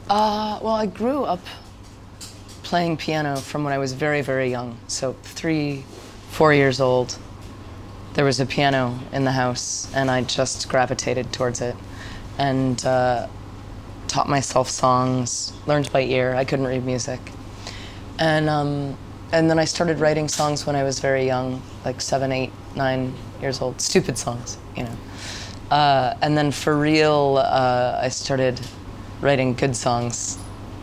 Well, I grew up playing piano from when I was very, very young. So 3, 4 years old, there was a piano in the house, and I just gravitated towards it. And taught myself songs, learned by ear. I couldn't read music. And then I started writing songs when I was very young, like 7, 8, 9 years old. Stupid songs, you know. And then for real, I started writing good songs,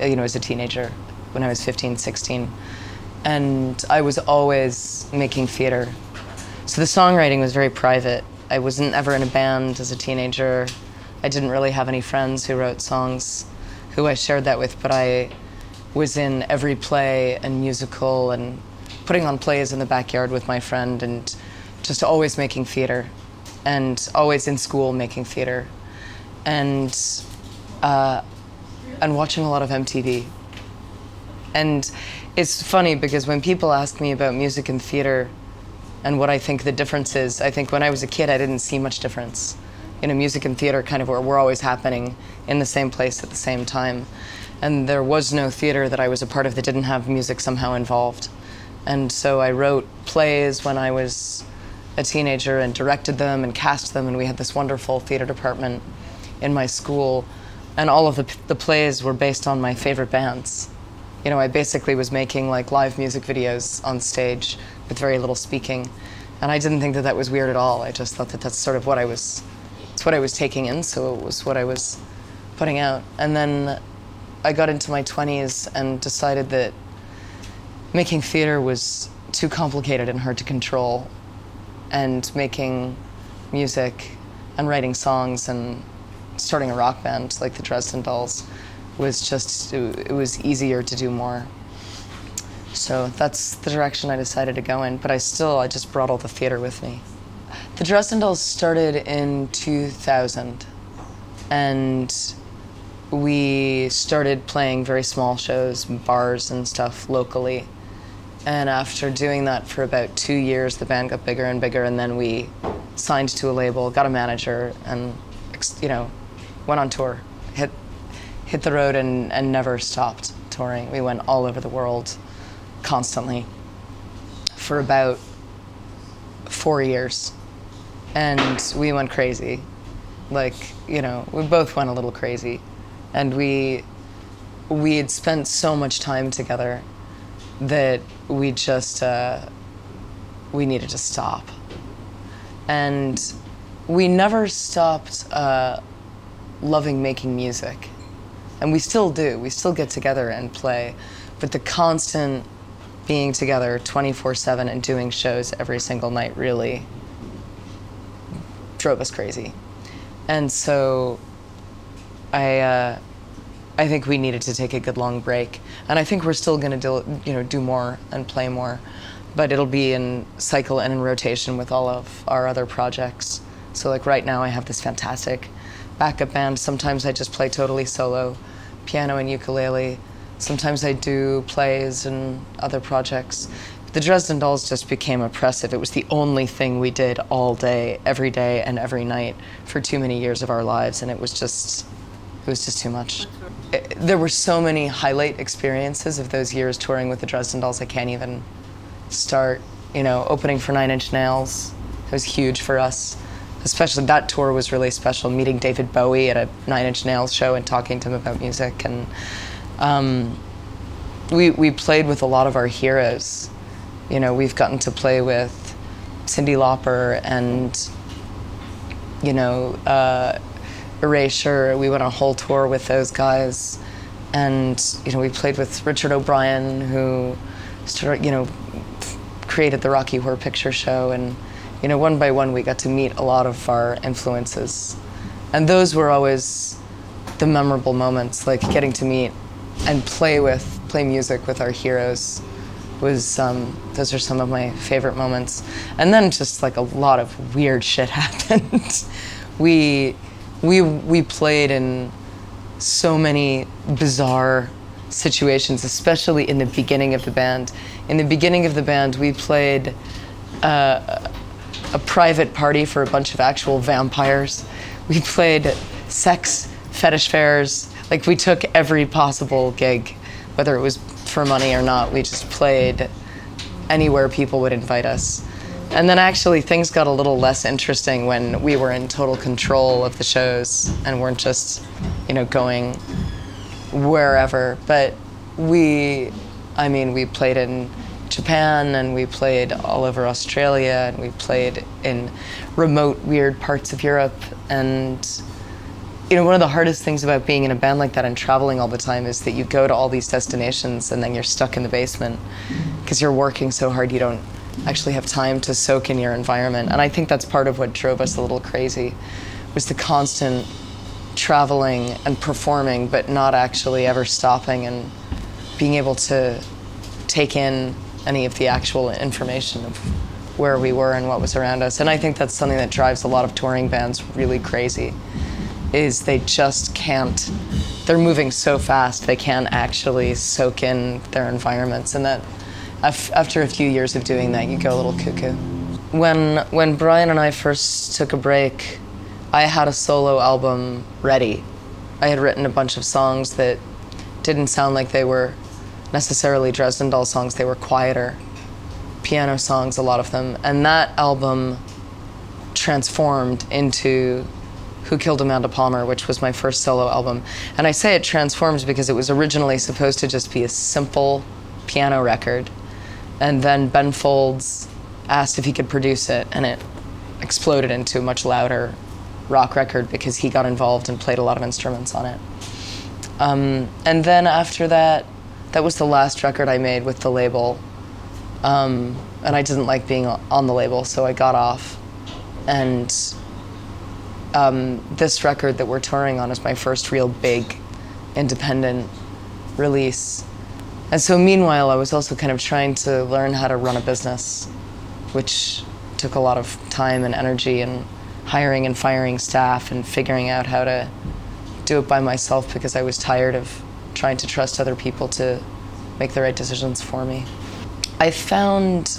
you know, as a teenager, when I was 15, 16. And I was always making theater. So the songwriting was very private. I wasn't ever in a band as a teenager. I didn't really have any friends who wrote songs who I shared that with, but I was in every play and musical and putting on plays in the backyard with my friend and just always making theater and always in school making theater and watching a lot of MTV. And it's funny because when people ask me about music and theater and what I think the difference is, I think when I was a kid I didn't see much difference. You know, music and theater kind of were always happening in the same place at the same time. And there was no theater that I was a part of that didn't have music somehow involved. And so I wrote plays when I was a teenager and directed them and cast them, and we had this wonderful theater department in my school. And all of the plays were based on my favorite bands. You know, I basically was making like live music videos on stage with very little speaking. And I didn't think that that was weird at all. I just thought that that's sort of what I was, it's what I was taking in, so it was what I was putting out. And then I got into my 20s and decided that making theater was too complicated and hard to control. And making music and writing songs and starting a rock band like the Dresden Dolls was just, it was easier to do more. So that's the direction I decided to go in, but I just brought all the theater with me. The Dresden Dolls started in 2000, and we started playing very small shows, bars and stuff locally. And after doing that for about 2 years, the band got bigger and bigger, and then we signed to a label, got a manager, and, you know, went on tour, hit the road and never stopped touring. We went all over the world constantly for about 4 years. And we went crazy. Like, you know, we both went a little crazy. And we had spent so much time together that we just, we needed to stop. And we never stopped loving making music. And we still do. We still get together and play. But the constant being together 24/7 and doing shows every single night really drove us crazy. And so I think we needed to take a good long break. And I think we're still going to do more and play more. But it'll be in cycle and in rotation with all of our other projects. So like right now I have this fantastic backup band. Sometimes I just play totally solo, piano and ukulele. Sometimes I do plays and other projects. The Dresden Dolls just became oppressive. It was the only thing we did all day, and every night for too many years of our lives, and it was just too much. There were so many highlight experiences of those years touring with the Dresden Dolls I can't even start. You know, opening for 9 Inch Nails, it was huge for us. Especially that tour was really special, meeting David Bowie at a 9 Inch Nails show and talking to him about music. And we played with a lot of our heroes. You know, we've gotten to play with Cyndi Lauper and, you know, Erasure. We went on a whole tour with those guys. And, you know, we played with Richard O'Brien, who started, you know, created the Rocky Horror Picture Show. And, you know, one by one we got to meet a lot of our influences. And those were always the memorable moments, like getting to meet and play music with our heroes was, those are some of my favorite moments. And then just like a lot of weird shit happened. We played in so many bizarre situations, especially in the beginning of the band. In the beginning of the band, we played a private party for a bunch of actual vampires. We played sex fetish fairs Like, we took every possible gig, whether it was for money or not. We just played anywhere people would invite us. And then actually things got a little less interesting when we were in total control of the shows and weren't just, you know, going wherever. But we played in Japan, and we played all over Australia, and we played in remote, weird parts of Europe. And you know, one of the hardest things about being in a band like that and traveling all the time is that you go to all these destinations and then you're stuck in the basement because you're working so hard you don't actually have time to soak in your environment. And I think that's part of what drove us a little crazy, was the constant traveling and performing, but not actually ever stopping and being able to take in any of the actual information of where we were and what was around us. And I think that's something that drives a lot of touring bands really crazy, is they just can't, they're moving so fast, they can't actually soak in their environments. And that after a few years of doing that, you go a little cuckoo. When Brian and I first took a break, I had a solo album ready. I had written a bunch of songs that didn't sound like they were necessarily Dresden Doll songs. They were quieter piano songs, a lot of them. And that album transformed into Who Killed Amanda Palmer, which was my first solo album. And I say it transformed because it was originally supposed to just be a simple piano record. And then Ben Folds asked if he could produce it, and it exploded into a much louder rock record because he got involved and played a lot of instruments on it. And then after that, that was the last record I made with the label. And I didn't like being on the label, so I got off. And this record that we're touring on is my first real big independent release. And so meanwhile, I was also kind of trying to learn how to run a business, which took a lot of time and energy and hiring and firing staff and figuring out how to do it by myself because I was tired of trying to trust other people to make the right decisions for me. I found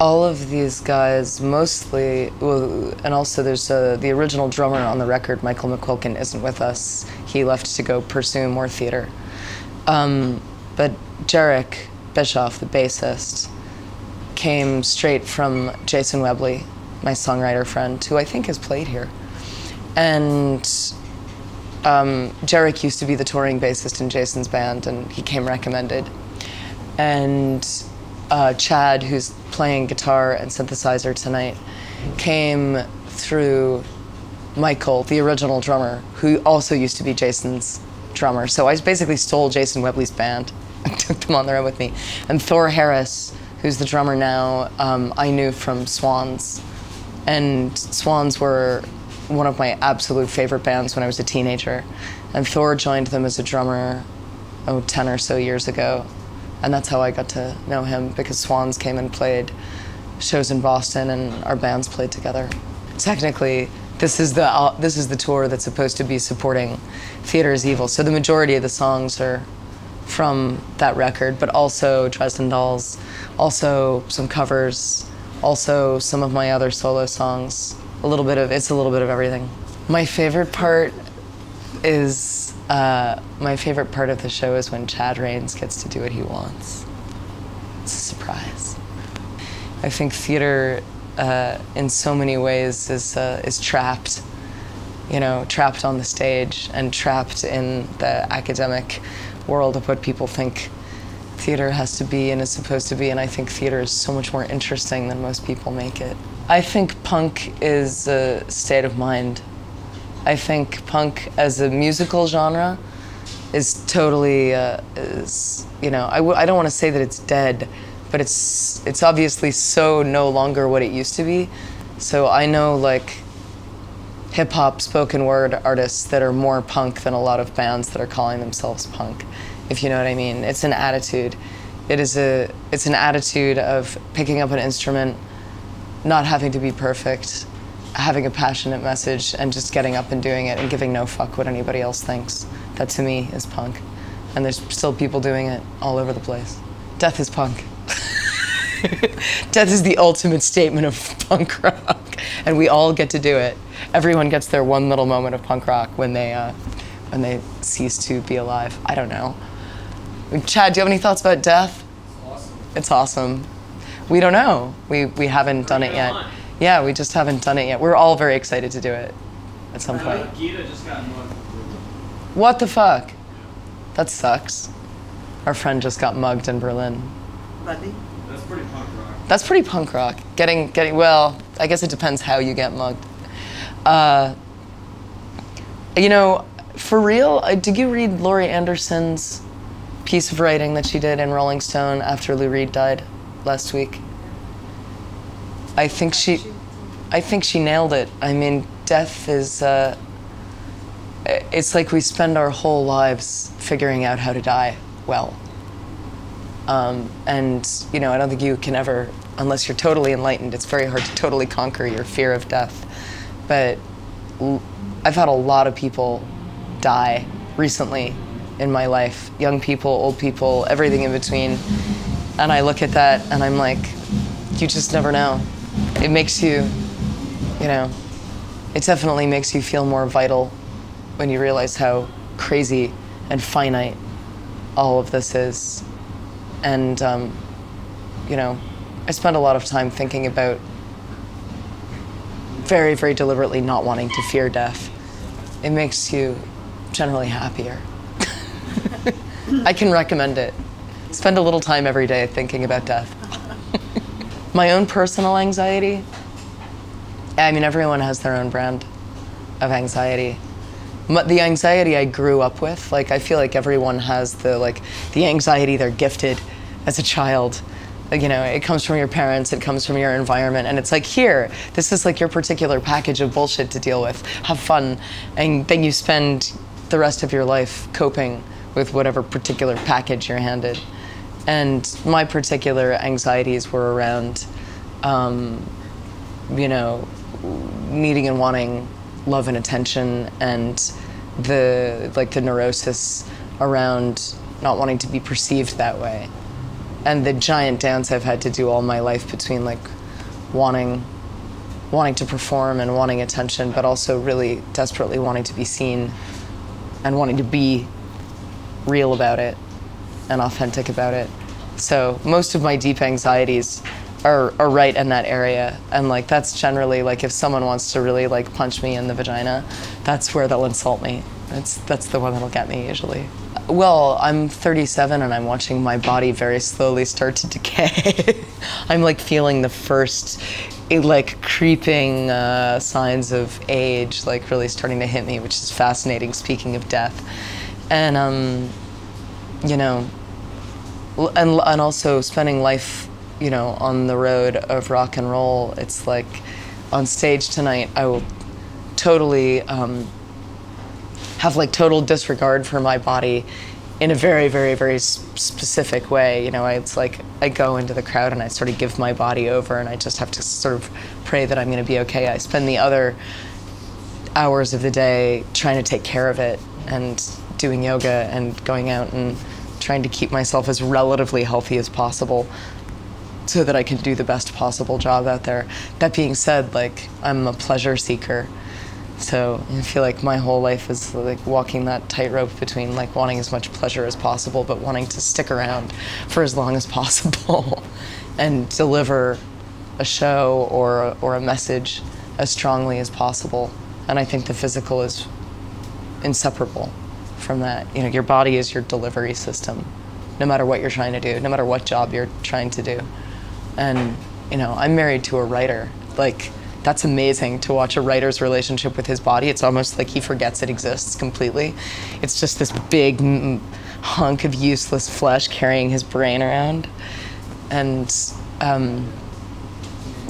all of these guys mostly, well, and also there's the original drummer on the record, Michael McQuilkin, isn't with us. He left to go pursue more theater. But Jarek Bischoff, the bassist, came straight from Jason Webley, my songwriter friend, who I think has played here. And Jarek used to be the touring bassist in Jason's band, and he came recommended. And Chad, who's playing guitar and synthesizer tonight, came through Michael, the original drummer, who also used to be Jason's drummer. So I basically stole Jason Webley's band and took them on the road with me. And Thor Harris, who's the drummer now, I knew from Swans. And Swans were one of my absolute favorite bands when I was a teenager. And Thor joined them as a drummer, 10 or so years ago. And that's how I got to know him, because Swans came and played shows in Boston and our bands played together. Technically, this is the tour that's supposed to be supporting Theater is Evil. So the majority of the songs are from that record, but also Dresden Dolls, also some covers, also some of my other solo songs. It's a little bit of everything. My favorite part is, my favorite part of the show is when Chad Rains gets to do what he wants. It's a surprise. I think theater, in so many ways, is trapped. You know, trapped on the stage and trapped in the academic world of what people think theater has to be and is supposed to be, and I think theater is so much more interesting than most people make it. I think punk is a state of mind. I think punk as a musical genre is totally, you know, I don't want to say that it's dead, but it's obviously so no longer what it used to be. So I know, like, hip-hop spoken word artists that are more punk than a lot of bands that are calling themselves punk, if you know what I mean. It's an attitude. It's an attitude of picking up an instrument, not having to be perfect, having a passionate message, and just getting up and doing it and giving no fuck what anybody else thinks. That, to me, is punk. And there's still people doing it all over the place. Death is punk. Death is the ultimate statement of punk rock, and we all get to do it. Everyone gets their one little moment of punk rock when they when they cease to be alive. I don't know. Chad, do you have any thoughts about death? Awesome. It's awesome. We don't know. We haven't done it yet. Yeah, we just haven't done it yet. We're all very excited to do it at some point. Gita just got mugged. What the fuck? That sucks. Our friend just got mugged in Berlin. Buddy? That's pretty punk rock. That's pretty punk rock. Getting, well, I guess it depends how you get mugged. You know, for real, did you read Laurie Anderson's piece of writing that she did in Rolling Stone after Lou Reed died last week? I think she nailed it. I mean, death is, it's like we spend our whole lives figuring out how to die well. And, you know, I don't think you can ever, unless you're totally enlightened, it's very hard to totally conquer your fear of death. But I've had a lot of people die recently in my life. Young people, old people, everything in between. And I look at that and I'm like, you just never know. It makes you, you know, it definitely makes you feel more vital when you realize how crazy and finite all of this is. And, you know, I spend a lot of time thinking about very, very deliberately not wanting to fear death. It makes you generally happier. I can recommend it. Spend a little time every day thinking about death. My own personal anxiety, I mean, everyone has their own brand of anxiety. The anxiety I grew up with, like, I feel like everyone has the anxiety they're gifted as a child. Like, you know, it comes from your parents, it comes from your environment, and it's like, here, this is like your particular package of bullshit to deal with. Have fun, and then you spend the rest of your life coping with whatever particular package you're handed. And my particular anxieties were around, you know, needing and wanting love and attention, and the neurosis around not wanting to be perceived that way. And the giant dance I've had to do all my life between like wanting to perform and wanting attention, but also really desperately wanting to be seen and wanting to be real about it and authentic about it. So most of my deep anxieties are right in that area. And like, that's generally like, if someone wants to really like punch me in the vagina, that's where they'll insult me. That's the one that'll get me usually. Well, I'm 37 and I'm watching my body very slowly start to decay. I'm like feeling the first like creeping signs of age like really starting to hit me, which is fascinating, speaking of death. And you know, and also spending life, you know, on the road of rock and roll. It's like on stage tonight I will totally have like total disregard for my body in a very, very, very specific way. You know, it's like I go into the crowd and I sort of give my body over and I just have to sort of pray that I'm going to be okay. I spend the other hours of the day trying to take care of it and doing yoga and going out and trying to keep myself as relatively healthy as possible so that I can do the best possible job out there. That being said, like, I'm a pleasure seeker. So I feel like my whole life is like walking that tightrope between like wanting as much pleasure as possible, but wanting to stick around for as long as possible and deliver a show or a message as strongly as possible. And I think the physical is inseparable from that. You know, your body is your delivery system, no matter what you're trying to do, no matter what job you're trying to do. And, you know, I'm married to a writer. Like, that's amazing to watch a writer's relationship with his body. It's almost like he forgets it exists completely. It's just this big hunk of useless flesh carrying his brain around. And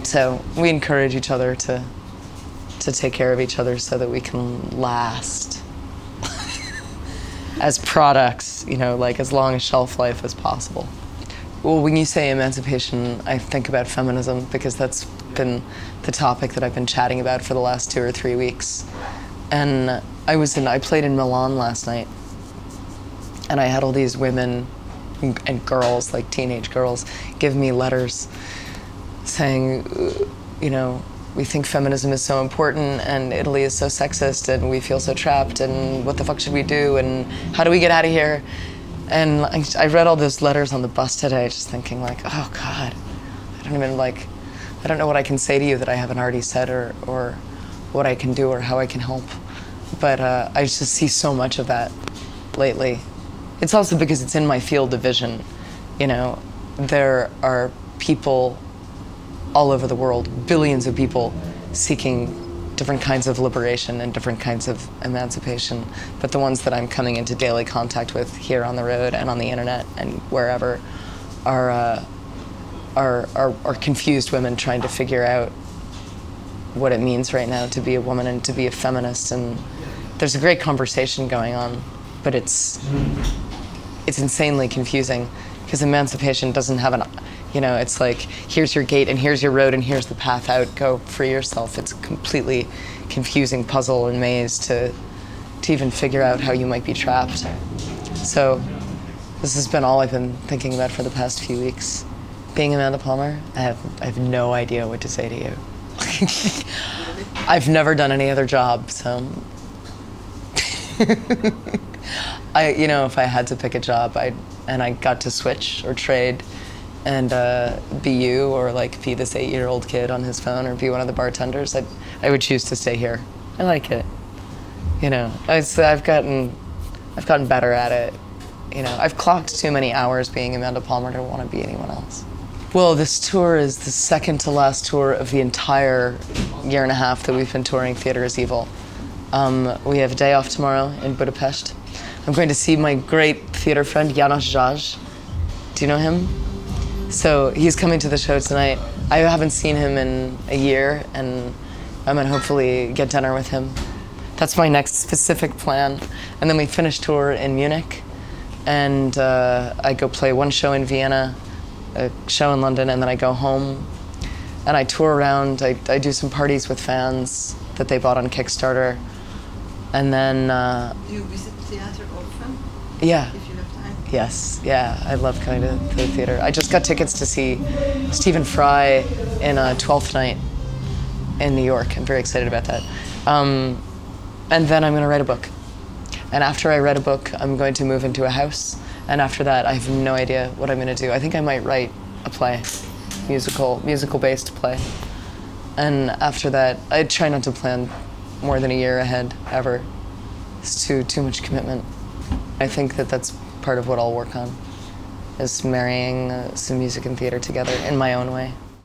so we encourage each other to take care of each other so that we can last as products, you know, like as long a shelf life as possible. Well, when you say emancipation, I think about feminism because that's been the topic that I've been chatting about for the last 2 or 3 weeks. And I played in Milan last night, and I had all these women and girls, like teenage girls, give me letters saying, you know, we think feminism is so important and Italy is so sexist and we feel so trapped and what the fuck should we do and how do we get out of here? And I read all those letters on the bus today just thinking like, oh God, I don't know what I can say to you that I haven't already said or what I can do or how I can help. But I just see so much of that lately. It's also because it's in my field of vision. You know, there are people all over the world, billions of people seeking different kinds of liberation and different kinds of emancipation. But the ones that I'm coming into daily contact with here on the road and on the internet and wherever are confused women trying to figure out what it means right now to be a woman and to be a feminist. And there's a great conversation going on, but it's insanely confusing because emancipation doesn't have an, you know, it's like, here's your gate and here's your road and here's the path out, go free yourself. It's a completely confusing puzzle and maze to even figure out how you might be trapped. So this has been all I've been thinking about for the past few weeks. Being Amanda Palmer, I have no idea what to say to you. I've never done any other job, so. You know, if I had to pick a job, and I got to switch or trade and be you or like be this 8-year-old kid on his phone or be one of the bartenders, I would choose to stay here. I like it. You know, I've gotten better at it. You know, I've clocked too many hours being Amanda Palmer to want to be anyone else. Well, this tour is the second to last tour of the entire year and a half that we've been touring Theatre is Evil. We have a day off tomorrow in Budapest. I'm going to see my great theater friend, János Zsaj. Do you know him? So he's coming to the show tonight. I haven't seen him in a year, and I'm gonna hopefully get dinner with him. That's my next specific plan. And then we finish tour in Munich, and I go play one show in Vienna, a show in London, and then I go home. And I tour around, I do some parties with fans that they bought on Kickstarter. And then... Do you visit theater often? Yeah. If you have time? Yes, yeah, I love going to the theater. I just got tickets to see Stephen Fry in Twelfth Night in New York. I'm very excited about that. And then I'm gonna write a book. And after I write a book, I'm going to move into a house. And after that, I have no idea what I'm gonna do. I think I might write a play, musical-based play. And after that, I try not to plan more than a year ahead, ever. It's too much commitment. I think that that's part of what I'll work on, is marrying some music and theater together in my own way.